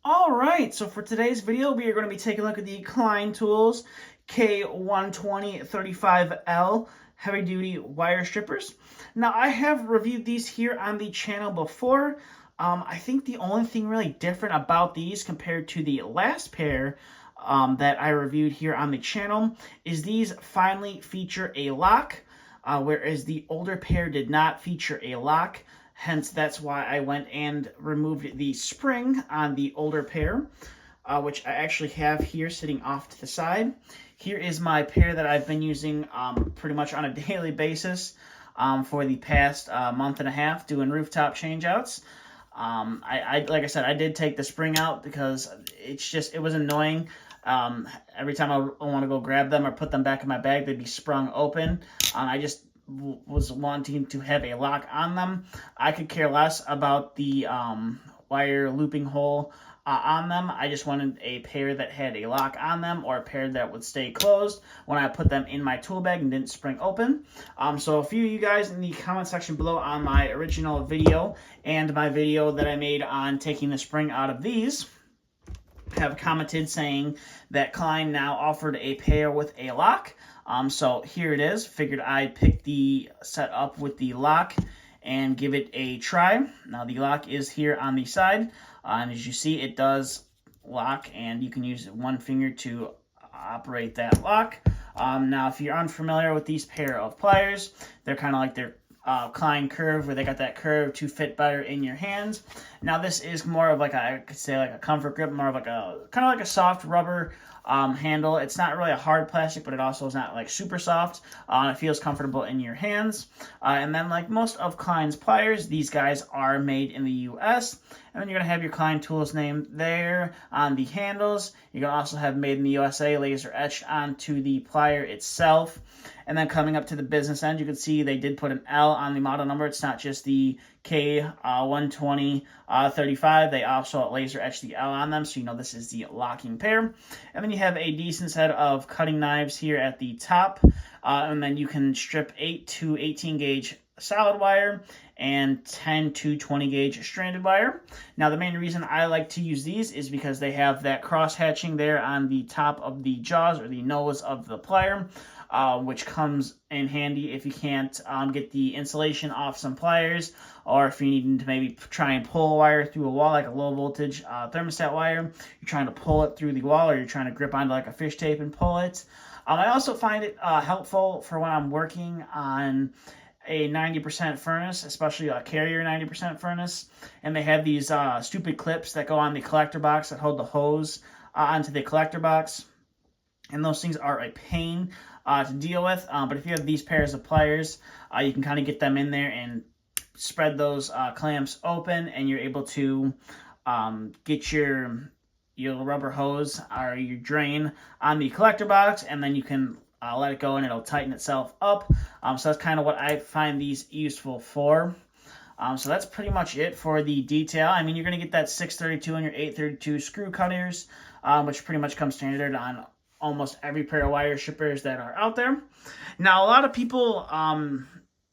Alright, so for today's video, we are going to be taking a look at the Klein Tools K12035L heavy-duty wire strippers. Now, I have reviewed these here on the channel before. I think the only thing really different about these compared to the last pair that I reviewed here on the channel is these finally feature a lock, whereas the older pair did not feature a lock. Hence, that's why I went and removed the spring on the older pair, which I actually have here sitting off to the side. Here is my pair that I've been using pretty much on a daily basis for the past month and a half, doing rooftop changeouts. Like I said, I did take the spring out because it was annoying. Every time I want to go grab them or put them back in my bag, they'd be sprung open. I just was wanting to have a lock on them. I could care less about the wire looping hole on them. I just wanted a pair that had a lock on them, or a pair that would stay closed when I put them in my tool bag and didn't spring open. So a few of you guys in the comment section below on my original video and my video that I made on taking the spring out of these have commented saying that Klein now offered a pair with a lock. So here it is. Figured I'd pick the set up with the lock and give it a try. Now the lock is here on the side, and as you see, it does lock, and you can use one finger to operate that lock. Now, if you're unfamiliar with these pair of pliers, they're kind of like their Klein curve, where they got that curve to fit better in your hands. Now this is more of like I could say like a comfort grip, more of like a kind of like a soft rubber handle. It's not really a hard plastic, but it also is not like super soft. It feels comfortable in your hands. And then, like most of Klein's pliers, these guys are made in the US. And then you're going to have your Klein Tools name there on the handles. You're going to also have Made in the USA laser etched onto the plier itself. And then coming up to the business end, you can see they did put an L on the model number. It's not just the K12035. They also laser etched the L on them, so you know this is the locking pair. And then you have a decent set of cutting knives here at the top. And then you can strip 8 to 18 gauge solid wire and 10 to 20 gauge stranded wire. Now, the main reason I like to use these is because they have that cross hatching there on the top of the jaws, or the nose of the plier, which comes in handy if you can't get the insulation off some pliers, or if you need to maybe try and pull a wire through a wall, like a low voltage thermostat wire. You're trying to pull it through the wall, or you're trying to grip onto like a fish tape and pull it. I also find it helpful for when I'm working on a 90% furnace, especially a Carrier 90% furnace, and they have these stupid clips that go on the collector box that hold the hose onto the collector box, and those things are a pain to deal with. But if you have these pairs of pliers, you can kind of get them in there and spread those clamps open, and you're able to get your rubber hose or your drain on the collector box, and then you can let it go and it'll tighten itself up. So that's kind of what I find these useful for. So that's pretty much it for the detail. I mean, you're going to get that 632 and your 832 screw cutters, which pretty much comes standard on almost every pair of wire strippers that are out there. Now, a lot of people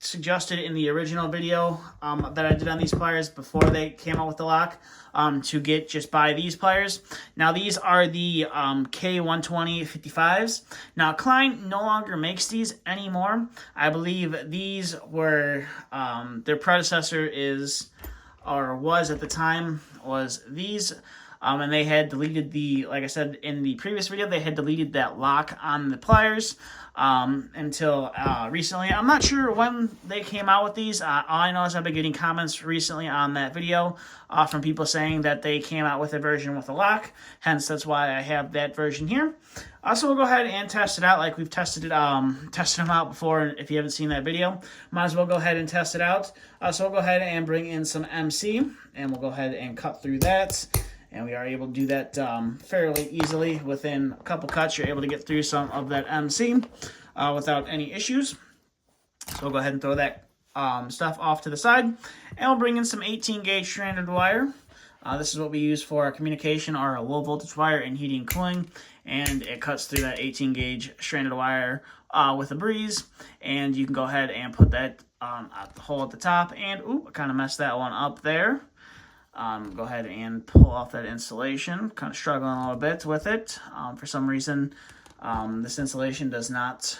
suggested in the original video that I did on these pliers before they came out with the lock to just buy these pliers. Now, these are the K12055s. Now, Klein no longer makes these anymore. I believe these were their predecessor was at the time was these. And they had deleted like I said in the previous video, they had deleted that lock on the pliers until recently. I'm not sure when they came out with these. All I know is I've been getting comments recently on that video from people saying that they came out with a version with a lock. Hence, that's why I have that version here. So we'll go ahead and test it out like we've tested them out before. If you haven't seen that video, might as well go ahead and test it out. So we'll go ahead and bring in some MC, and we'll go ahead and cut through that. And we are able to do that fairly easily. Within a couple cuts, you're able to get through some of that MC without any issues. So we'll go ahead and throw that stuff off to the side. And we'll bring in some 18 gauge stranded wire. This is what we use for our communication, our low voltage wire and heating and cooling. And it cuts through that 18 gauge stranded wire with a breeze. And you can go ahead and put that at the hole at the top. And, ooh, I kind of messed that one up there. Go ahead and pull off that insulation. Kind of struggling a little bit with it. For some reason, this insulation does not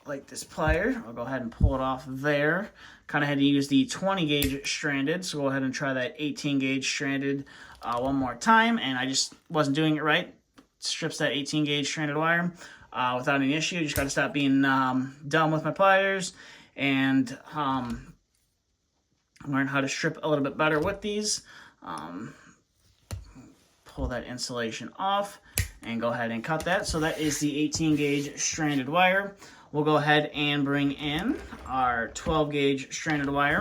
like this plier. I'll go ahead and pull it off there. Kind of had to use the 20 gauge stranded, so go ahead and try that 18 gauge stranded one more time, and I just wasn't doing it right. Strips that 18 gauge stranded wire without any issue. Just got to stop being dumb with my pliers and learn how to strip a little bit better with these. Pull that insulation off and go ahead and cut that. So that is the 18 gauge stranded wire. We'll go ahead and bring in our 12 gauge stranded wire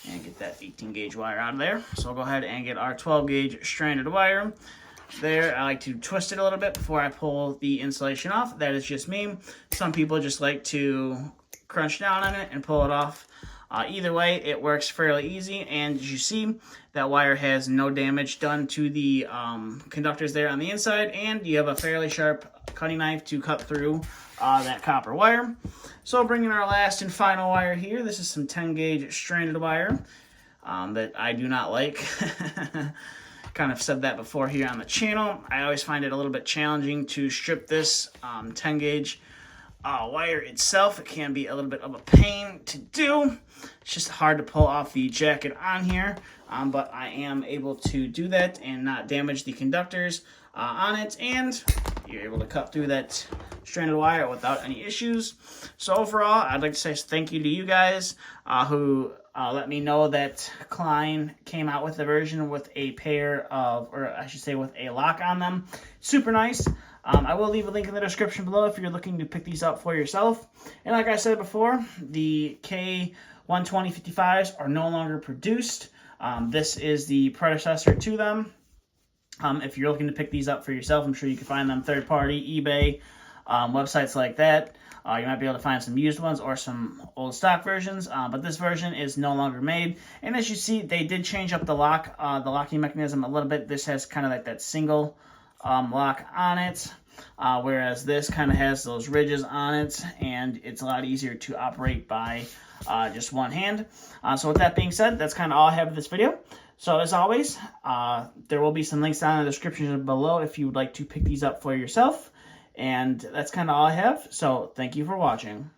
and get that 18 gauge wire out of there. So we'll go ahead and get our 12 gauge stranded wire there. I like to twist it a little bit before I pull the insulation off. That is just me. Some people just like to crunch down on it and pull it off. Either way, it works fairly easy, and as you see, that wire has no damage done to the conductors there on the inside, and you have a fairly sharp cutting knife to cut through that copper wire. So bringing our last and final wire here, this is some 10 gauge stranded wire that I do not like. Kind of said that before here on the channel. I always find it a little bit challenging to strip this 10 gauge wire itself. It can be a little bit of a pain to do. It's just hard to pull off the jacket on here, but I am able to do that and not damage the conductors on it, and you're able to cut through that stranded wire without any issues. So overall, I'd like to say thank you to you guys who let me know that Klein came out with a version with a pair of, or I should say with a lock on them. Super nice. I will leave a link in the description below if you're looking to pick these up for yourself. And like I said before, the K12035s are no longer produced. This is the predecessor to them. If you're looking to pick these up for yourself, I'm sure you can find them third-party, eBay, websites like that. You might be able to find some used ones or some old stock versions, but this version is no longer made. And as you see, they did change up the locking mechanism a little bit. This has kind of like that single lock on it, whereas this kind of has those ridges on it, and it's a lot easier to operate by just one hand. So with that being said, that's kind of all I have for this video. So as always, there will be some links down in the description below if you would like to pick these up for yourself. And that's kind of all I have. So thank you for watching.